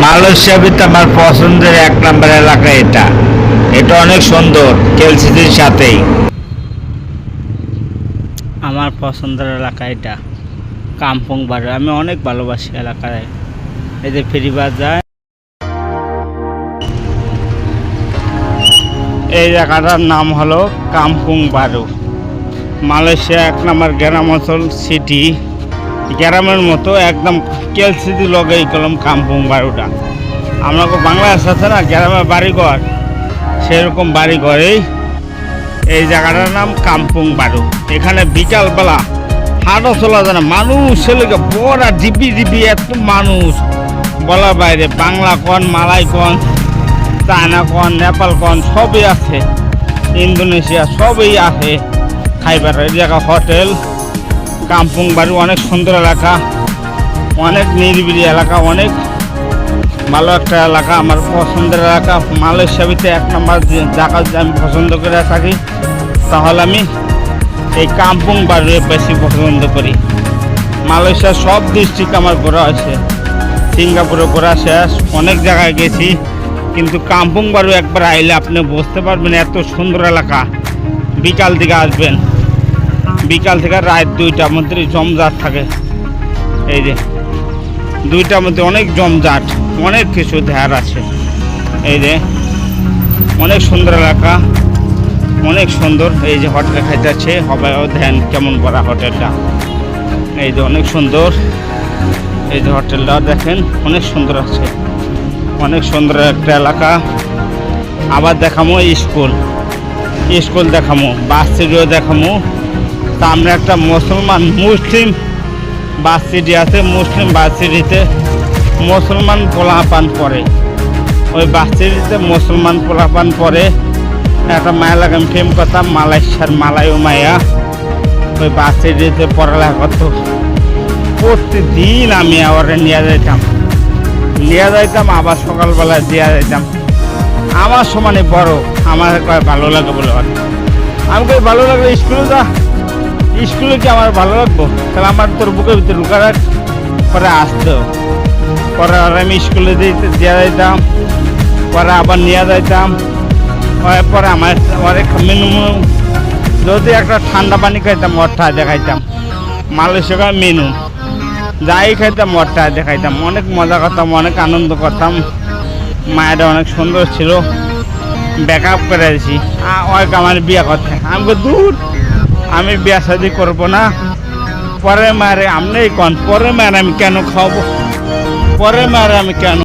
মালয়েশিয়াতে আমার পছন্দের এক নম্বর এলাকা এটা। এটা অনেক সুন্দর, কেলসিটির সাথেই। আমার পছন্দের এলাকা এটা কামপুং বাড়ি। আমি অনেক ভালোবাসি এলাকায়। এই যে ফেরিবাস যায়, এই জায়গাটার নাম হলো কামপুং বারু। মালয়েশিয়া এক নম্বর গ্রাম অঞ্চল সিটি, গ্রামের মতো একদম কেলসিটি লগেই গেলাম কামপুং বারুটা। আমরা বাংলাদেশ আছে না গ্রামের বাড়িঘর, সেরকম বাড়িঘরেই এই জায়গাটার নাম কামপুং বারু। এখানে বিকালবেলা হাঁটা চলা যায় না, মানুষ ছেলেকে বড় ডিবি ডিবি এত মানুষ বলা বাইরে। বাংলা কন, মালাই কন, চায়না কন, নেপাল কন, সবই আছে, ইন্দোনেশিয়া সবই আছে খাইবার। এই জায়গা হোটেল কামপুং বারু অনেক সুন্দর এলাকা, অনেক নিরিবিলি এলাকা, অনেক ভালো একটা এলাকা, আমার পছন্দের এলাকা। মালয়েশিয়াতে এক নম্বর জায়গা আমি পছন্দ করে থাকি, তাহলে আমি এই কামপুং বারু বেশি পছন্দ করি। মালয়েশিয়ার সব ডিস্ট্রিক্ট আমার ঘোরা আছে, সিঙ্গাপুরে ঘোরা শেষ, অনেক জায়গায় গেছি, কিন্তু কামপুং বারু একবার আইলে আপনি বুঝতে পারবেন এত সুন্দর এলাকা। বিকাল থেকে আসবেন, বিকাল থেকে রাত 2টার মধ্যে জমজাট থাকে। এই যে 2টার মধ্যে অনেক জমজাট, অনেক কিছু ধ্যার আছে। এই যে অনেক সুন্দর এলাকা, অনেক সুন্দর। এই যে হোটেল খাইতেছে হবে, ধ্যান কেমন করা হোটেলটা। এই যে অনেক সুন্দর, এই যে হোটেলটা দেখেন অনেক সুন্দর আছে, অনেক সুন্দর একটা এলাকা। আবার দেখামো স্কুল, স্কুল দেখামো, বাস সিটিও দেখামো। সামনে একটা মুসলিম বাস সিটি আছে, মুসলিম বাস সিটিতে মুসলমান পোলাপান পড়ে। ওই বাস সিটিতে মুসলমান পোলাপান পড়ে। একটা মায়া লাগে, আমি প্রেম করতাম মালয়েশিয়ার মালায়ু মায়া, ওই বাস সিটিতে পড়ালেখা করতো। প্রতিদিন আমি আবার নিয়ে যাইতাম, আবার সকালবেলা দিয়ে যাইতাম। আমার সমানে বড়, আমার ভালো লাগে বলে আমি কই ভালো লাগলে স্কুলে যা, স্কুলে কি আমার ভালো লাগবো? তাহলে আমার তোর বুকের ভিতরে ঢুকা রাখ, পরে আসতো। পরে আর আমি স্কুলে দিয়ে যাইতাম, পরে আবার নিয়ে যাইতাম। পরে আমার অনেক মেনু, যদি একটা ঠান্ডা পানি খাইতাম অর্থা দেখাইতাম। মালয়েশিয়া মেনু যাই খাইতাম অর্থা দেখাইতাম। অনেক মজা করতাম, অনেক আনন্দ করতাম। মায়েরা অনেক সুন্দর ছিল, ব্যাক আপ করে দিয়েছি। আমার বিয়ে করতে আমি দূর, আমি বিয়ে শাদি করবো না। পরে মারে আমনেই কন, পরে মারে আমি কেন খাওয়াবো, পরে মারে আমি কেন